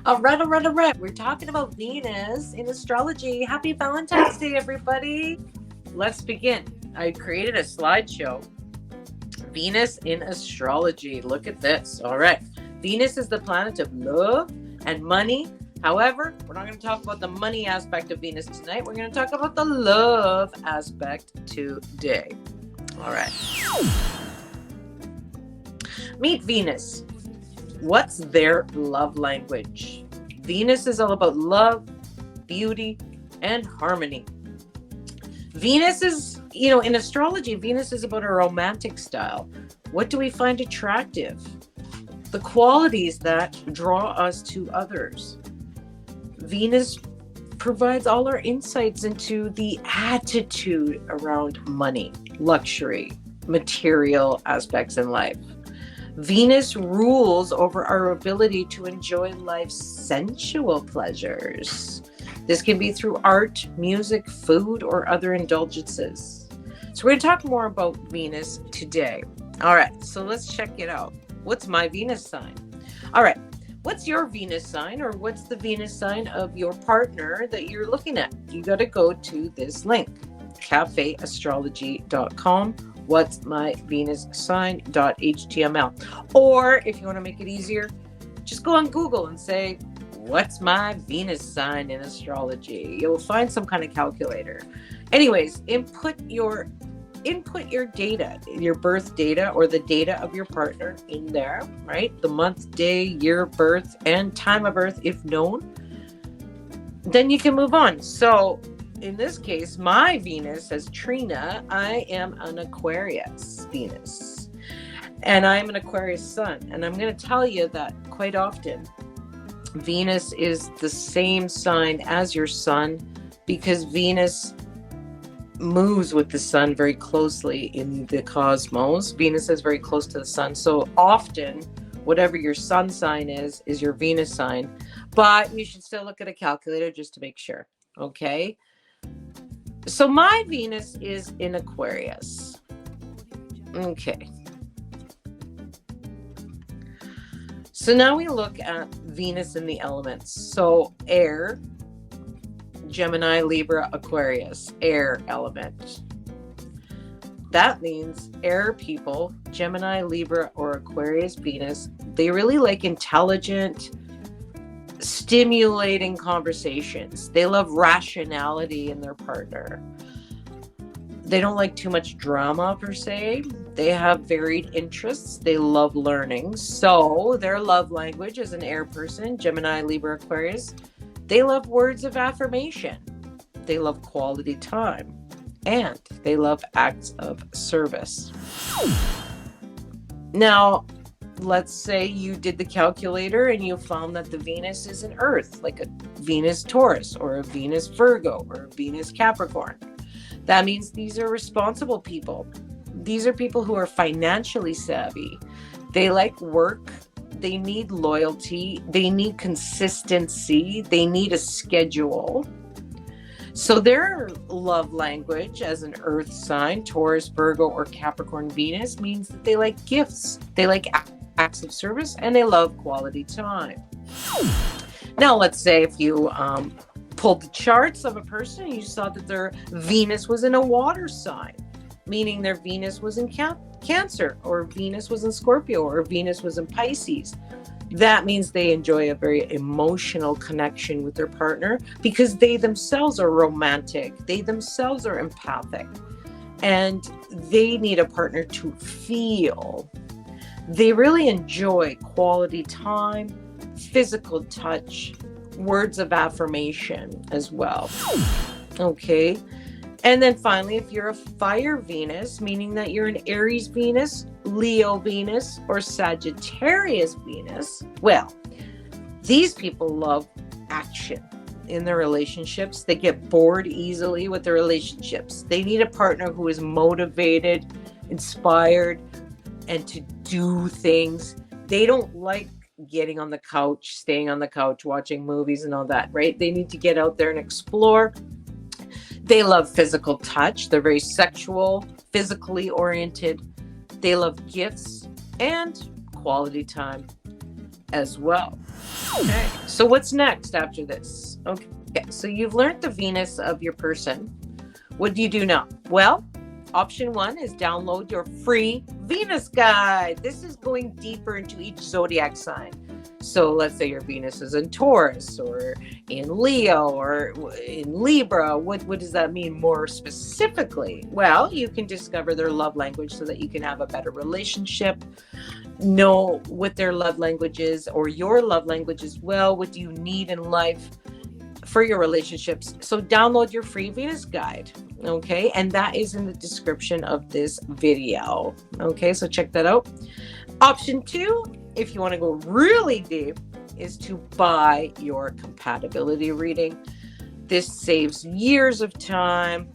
All right, all right, all right. We're talking about Venus in astrology. Happy Valentine's Day, everybody. Let's begin. I created a slideshow. Venus in astrology. Look at this. All right. Venus is the planet of love and money. However, we're not going to talk about the money aspect of Venus tonight. We're going to talk about the love aspect today. All right. Meet Venus. What's their love language? Venus is all about love, beauty, and harmony. Venus is, in astrology, Venus is about a romantic style. What do we find attractive? The qualities that draw us to others. Venus provides all our insights into the attitude around money, luxury, material aspects in life. Venus rules over our ability to enjoy life's sensual pleasures. This can be through art, music, food, or other indulgences. So we're going to talk more about Venus today. All right, so let's check it out. What's my Venus sign? All right, what's your Venus sign, or what's the Venus sign of your partner that you're looking at? You got to go to this link, cafeastrology.com. What's my Venus sign.html. Or if you want to make it easier, just go on Google and say, what's my Venus sign in astrology? You'll find some kind of calculator. Anyways, input your data, your birth data or the data of your partner in there, right? The month, day, year of birth, and time of birth, if known. Then you can move on. So in this case, my Venus says Trina. I am an Aquarius Venus, and I'm an Aquarius sun. And I'm going to tell you that quite often, Venus is the same sign as your sun because Venus moves with the sun very closely in the cosmos. Venus is very close to the sun. So often, whatever your sun sign is your Venus sign. But you should still look at a calculator just to make sure. Okay. So my Venus is in Aquarius. Okay. So now we look at Venus in the elements. So air, Gemini, Libra, Aquarius, air element. That means air people, Gemini, Libra, or Aquarius Venus, they really like intelligent, stimulating conversations. They love rationality in their partner. They don't like too much drama per se. They have varied interests. They love learning. So their love language as an air person, Gemini, Libra, Aquarius, they love words of affirmation. They love quality time. And they love acts of service. Now, let's say you did the calculator and you found that the Venus is an Earth, like a Venus Taurus or a Venus Virgo or a Venus Capricorn. That means these are responsible people. These are people who are financially savvy. They like work. They need loyalty. They need consistency. They need a schedule. So their love language as an Earth sign, Taurus, Virgo, or Capricorn Venus, means that they like gifts. They like acts of service, and they love quality time. Now, let's say if you pulled the charts of a person and you saw that their Venus was in a water sign, meaning their Venus was in Cancer, or Venus was in Scorpio, or Venus was in Pisces. That means they enjoy a very emotional connection with their partner because they themselves are romantic. They themselves are empathic, and they need a partner to feel. They really enjoy quality time, physical touch, words of affirmation as well. Okay. And then finally, if you're a fire Venus, meaning that you're an Aries Venus, Leo Venus, or Sagittarius Venus, well, these people love action in their relationships. They get bored easily with their relationships. They need a partner who is motivated, inspired, and to do things. They don't like getting on the couch, staying on the couch, watching movies and all that, right? They need to get out there and explore. They love physical touch. They're very sexual, physically oriented. They love gifts and quality time. as well. Okay, so what's next after this? Okay, so you've learned the Venus of your person. What do you do now? Well, option 1 is download your free Venus guide. This is going deeper into each zodiac sign. So let's say your Venus is in Taurus or in Leo or in Libra. What does that mean more specifically? Well, you can discover their love language so that you can have a better relationship, know what their love language is or your love language as well. What do you need in life for your relationships? So download your free Venus guide. Okay, and that is in the description of this video. Okay, so check that out. Option 2, if you want to go really deep, is to buy your compatibility reading. This saves years of time.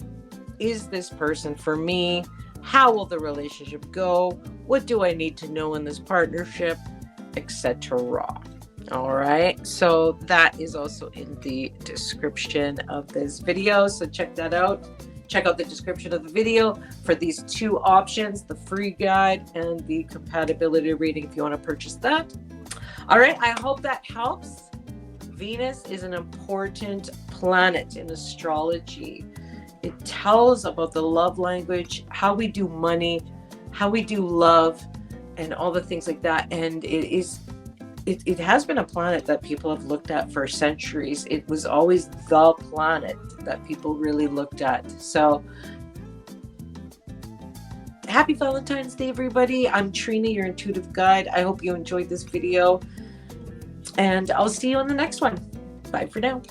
Is this person for me? How will the relationship go? What do I need to know in this partnership? Etc. All right, so that is also in the description of this video. So check that out. Check out the description of the video for these 2 options, the free guide and the compatibility reading if you want to purchase that. All right, I hope that helps. Venus is an important planet in astrology. It tells about the love language, how we do money, how we do love, and all the things like that. And it has been a planet that people have looked at for centuries. It was always the planet that people really looked at. So happy Valentine's Day, everybody. I'm Trina, your intuitive guide. I hope you enjoyed this video, and I'll see you on the next one. Bye for now.